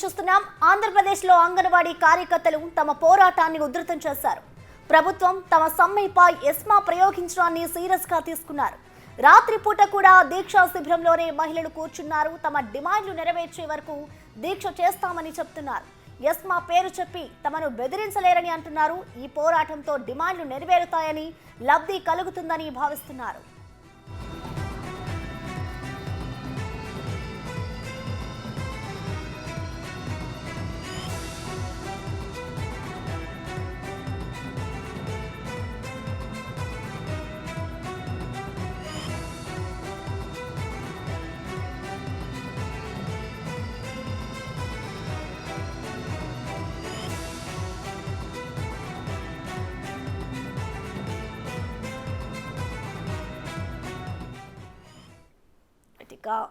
చూస్తున్నాం. ఆంధ్రప్రదేశ్లో అంగన్వాడీ కార్యకర్తలు తమ పోరాటాన్ని ఉధృతం చేశారు. ప్రభుత్వం తమ సమ్మెపై ఎస్మా ప్రయోగించడాన్ని సీరియస్ గా తీసుకున్నారు. రాత్రిపూట కూడా దీక్షా శిబిరంలోనే మహిళలు కూర్చున్నారు. తమ డిమాండ్లు నెరవేర్చే వరకు దీక్ష చేస్తామని చెప్తున్నారు. ఎస్మా పేరు చెప్పి తమను బెదిరించలేరని అంటున్నారు. ఈ పోరాటంతో డిమాండ్లు నెరవేరుతాయని, లబ్ధి కలుగుతుందని భావిస్తున్నారు.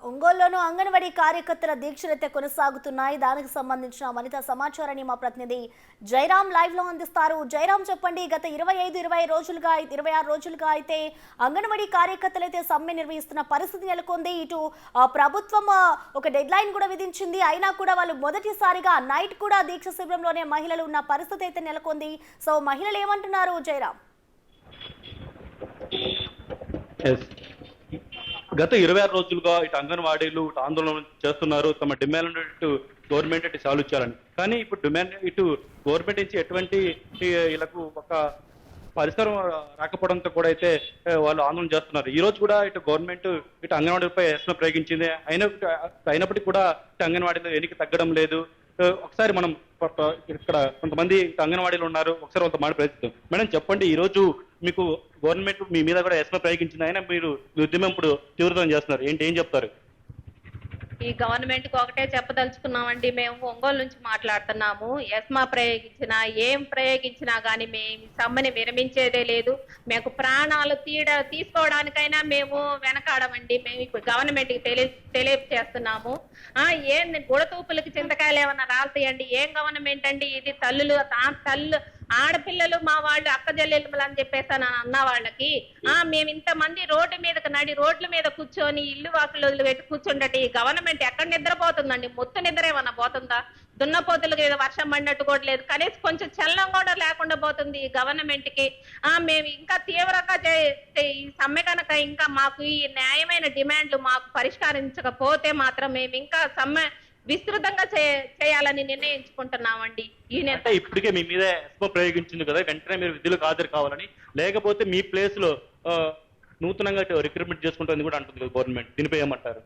ఒంగోలులోనూ అంగన్వాడీ కార్యకర్తల దీక్షలైతే కొనసాగుతున్నాయి. దానికి సంబంధించిన మరింత సమాచారాన్ని మా ప్రతినిధి జయరాం లైవ్ లో అందిస్తారు. జయరాం, చెప్పండి. గత 26 రోజులుగా అయితే అంగన్వాడీ కార్యకర్తలు అయితే సమ్మె నిర్వహిస్తున్న పరిస్థితి నెలకొంది. ఇటు ప్రభుత్వం ఒక డెడ్ లైన్ కూడా విధించింది. అయినా కూడా వాళ్ళు మొదటిసారిగా నైట్ కూడా దీక్ష శిబిరంలోనే మహిళలు ఉన్న పరిస్థితి అయితే నెలకొంది. సో మహిళలు ఏమంటున్నారు జయరాం? గత 26 రోజులుగా ఇటు అంగన్వాడీలు ఇటు ఆందోళన చేస్తున్నారు. తమ డిమాండ్ ఇటు గవర్నమెంట్ ఇటు సాల్వ్ చేయాలని. కానీ ఇప్పుడు డిమాండ్ ఇటు గవర్నమెంట్ నుంచి ఎటువంటి వీళ్ళకు ఒక పరిసరం రాకపోవడంతో కూడా అయితే వాళ్ళు ఆందోళన చేస్తున్నారు. ఈ రోజు కూడా ఇటు గవర్నమెంట్ ఇటు అంగన్వాడీలపై ఎస్మ ప్రయోగించింది. అయినప్పటికీ కూడా ఇటు అంగన్వాడీలో ఎన్నిక తగ్గడం లేదు. ఒకసారి మనం ఇక్కడ కొంతమంది అంగన్వాడీలు ఉన్నారు, ఒకసారి వాళ్ళతో మాట ప్రయత్నిస్తాం. మేడం, చెప్పండి, ఈ రోజు మీకు గవర్నమెంట్ మీ మీద కూడా ఎస్మ ప్రయోగించింది, అయినా మీరు ఉద్యమం ఇప్పుడు తీవ్రతం చేస్తున్నారు. ఏం చెప్తారు? ఈ గవర్నమెంట్ కి ఒకటే చెప్పదలుచుకున్నామండి. మేము ఒంగోలు నుంచి మాట్లాడుతున్నాము. ఎస్మా ప్రయోగించినా ఏం ప్రయోగించినా గానీ మేము సమ్మెని విరమించేదే లేదు. మేము ప్రాణాలు తీసుకోవడానికైనా మేము వెనకాడమండి. మేము ఇప్పుడు గవర్నమెంట్ కి తెలియజేస్తున్నాము. ఏం గుడతూపులకి చింతకాయలు ఏమన్నా రాలుతాయండి? ఏం గవర్నమెంట్ అండి ఇది? తల్లులు ఆడపిల్లలు మా వాళ్ళు అక్క చెల్లెలు అని చెప్పేసి అన్న వాళ్ళకి మేము ఇంతమంది రోడ్ల మీద కూర్చొని ఇల్లు వాకులు వదిలిపెట్టి కూర్చుండటి గవర్నమెంట్ ఎక్కడ నిద్రపోతుందండి? మొత్తం నిద్ర ఏమన్నా పోతుందా? దున్నపోతులకు వర్షం పడినట్టు కూడా లేదు. కనీసం కొంచెం చల్లం కూడా లేకుండా పోతుంది ఈ గవర్నమెంట్ కి. మేము ఇంకా తీవ్రంగా ఈ సమ్మె కనుక ఇంకా మాకు ఈ న్యాయమైన డిమాండ్లు మాకు పరిష్కరించకపోతే మాత్రం మేము ఇంకా సమ్మె విస్తృతంగా చేయాలని నిర్ణయించుకుంటున్నామండి. ఇప్పటికే మీ మీద ఎస్పో ప్రయోగించింది కదా, వెంటనే మీరు విధులకు హాజరు కావాలని, లేకపోతే మీ ప్లేస్ లో నూతనంగా రిక్రూట్మెంట్ చేసుకుంటుంది కూడా అంటుంది గవర్నమెంట్. దీనిపై ఏమంటారు?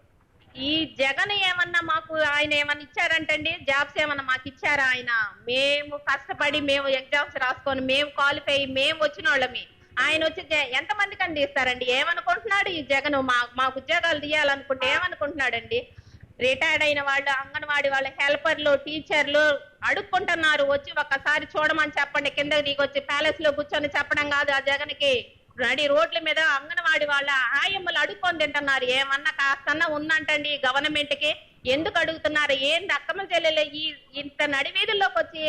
ఈ జగన్ ఏమన్నా మాకు ఆయన ఏమన్నా ఇచ్చారంటండి? జాబ్స్ ఏమన్నా మాకు ఇచ్చారా ఆయన? మేము కష్టపడి మేము ఎగ్జామ్స్ రాసుకొని మేము క్వాలిఫై మేము వచ్చిన వాళ్ళమి. ఆయన వచ్చి ఎంతమందికి అండి ఇస్తారండి? ఏమనుకుంటున్నాడు ఈ జగన్? మాకు ఉద్యోగాలు తీయాలనుకుంటే ఏమనుకుంటున్నాడండి? రిటైర్డ్ అయిన వాళ్ళు, అంగన్వాడీ వాళ్ళ హెల్పర్లు, టీచర్లు అడుక్కుంటున్నారు. వచ్చి ఒక్కసారి చూడమని చెప్పండి. కిందకి దిగొచ్చి ప్యాలెస్ లో కూర్చొని చెప్పడం కాదు ఆ జగన్ కి. నడి రోడ్ల మీద అంగన్వాడీ వాళ్ళ ఆయమ్మలు అడుక్కొని తింటున్నారు. ఏమన్నా కాస్తన్నా ఉందంటండి ఈ గవర్నమెంట్ కి? ఎందుకు అడుగుతున్నారు? ఏంది అక్కమ్మ చెల్లెలు ఇంత నడి వీధుల్లోకి వచ్చి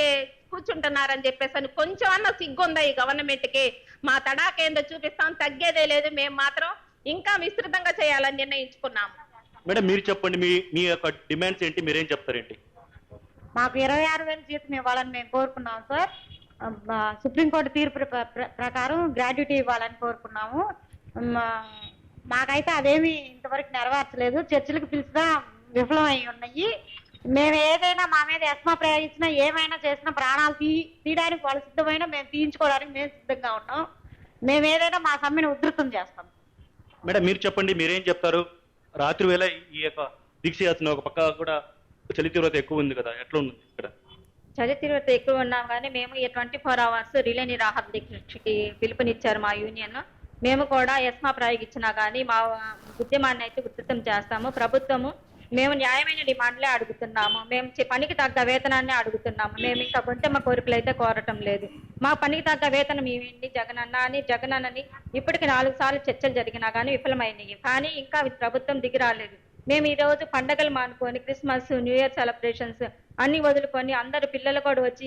కూర్చుంటున్నారని చెప్పేసి అని కొంచెం అన్న సిగ్గుందా ఈ గవర్నమెంట్ కి? మా తడాకేందో చూపిస్తాం, తగ్గేదే లేదు. మేము మాత్రం ఇంకా విస్తృతంగా చేయాలని నిర్ణయించుకున్నాము. మేడం, మీరు చెప్పండి, మీ యొక్క డిమాండ్స్ ఏంటి? మీరేం చెప్తారేంటి? మాకు 26,000 జీతం ఇవ్వాలని మేము కోరుకున్నాం సార్. సుప్రీంకోర్టు తీర్పు ప్రకారం గ్రాడ్యుటీ ఇవ్వాలని కోరుకున్నాము. మాకైతే అదేమి ఇంతవరకు నెరవేర్చలేదు. చర్చలకు పిలిచినా విఫలం అయి ఉన్నాయి. మేము ఏదైనా మా మీద ఎస్మా ప్రయోగించినా ఏమైనా చేసినా ప్రాణాలు తీయడానికి వాళ్ళు సిద్ధమైనా మేము తీయించుకోవడానికి మేము సిద్ధంగా ఉన్నాం. మేము ఏదైనా మా సమ్మెను ఉధృతం చేస్తాం. మేడం, మీరు చెప్పండి, మీరేం చెప్తారు? రాత్రి వేళ ఈ యొక్క దీక్ష చేస్తున్న ఒక పక్క కూడా చలి తీవ్రత ఎక్కువ ఉంది కదా, ఎట్లా ఉంది ఇక్కడ? చలి తీవ్రత ఎక్కువ ఉన్నాం కానీ మేము 24 hours రిలే నిరాహార దీక్షకి పిలుపునిచ్చారు మా యూనియన్. మేము కూడా ఎస్మా ప్రయోగించినా కానీ మా ఉద్యమాన్ని అయితే ఉధృతం చేస్తాము. ప్రభుత్వము మేము న్యాయమైన డిమాండ్లే అడుగుతున్నాము. మేము పనికి తగ్గ వేతనాన్ని అడుగుతున్నాము. మేము ఇంకా మా కోరికలు అయితే కోరటం లేదు. మా పనికి తగ్గ వేతనం ఇవ్వండి జగన్ అన్నని ఇప్పటికి 4 సార్లు చర్చలు జరిగినా కానీ విఫలమైనవి. కానీ ఇంకా ప్రభుత్వం దిగి రాలేదు. మేము ఈ రోజు పండగలు మానుకొని క్రిస్మస్, న్యూ ఇయర్ సెలబ్రేషన్స్ అన్ని వదులుకొని అందరు పిల్లలు కూడా వచ్చి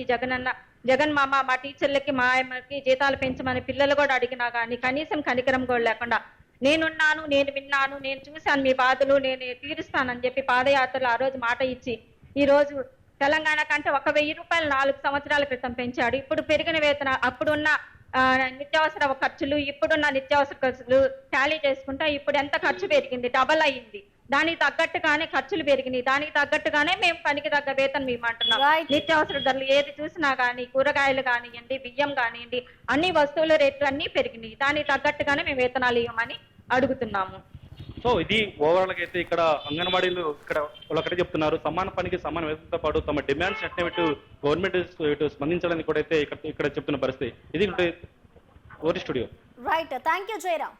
జగన్ మామ మా టీచర్లకి మా అమ్మకి జీతాలు పెంచమని పిల్లలు కూడా అడిగినా కానీ కనీసం కనికరం కూడా లేకుండా నేనున్నాను, నేను విన్నాను, నేను చూశాను మీ బాధలు, నేను తీరుస్తానని చెప్పి పాదయాత్రలు ఆ రోజు మాట ఇచ్చి ఈ రోజు తెలంగాణ కంటే 1,000 రూపాయలు 4 సంవత్సరాల క్రితం పెంచాడు. ఇప్పుడు పెరిగిన వేతన అప్పుడున్న నిత్యావసర ఖర్చులు ఇప్పుడున్న నిత్యావసర ఖర్చులు టాలీ చేసుకుంటే ఇప్పుడు ఎంత ఖర్చు పెరిగింది, డబల్ అయ్యింది. దానికి తగ్గట్టుగానే ఖర్చులు పెరిగినాయి, దానికి తగ్గట్టుగానే మేము పనికి తగ్గ వేతనం ఇవ్వమంటున్నాం. Right. నిత్యావసర ధరలు ఏది చూసినా కానీ, కూరగాయలు కానివ్వండి, బియ్యం కానివ్వండి, అన్ని వస్తువుల రేట్లు అన్ని పెరిగినాయి. దానికి తగ్గట్టుగానే మేము వేతనాలు ఇవ్వమని అడుగుతున్నాము. సో ఇది ఓవరాల్ గా అయితే ఇక్కడ అంగన్వాడీలు ఇక్కడ వాళ్ళు ఒకటే చెప్తున్నారు, సమాన పనికి సమాన వేతనంతో పాటు తమ డిమాండ్స్ ఇటు గవర్నమెంట్ ఇటు స్పందించాలని కూడా అయితే ఇక్కడ చెప్తున్న పరిస్థితి. ఇది ఓరి studio. Right, thank you Jayaram.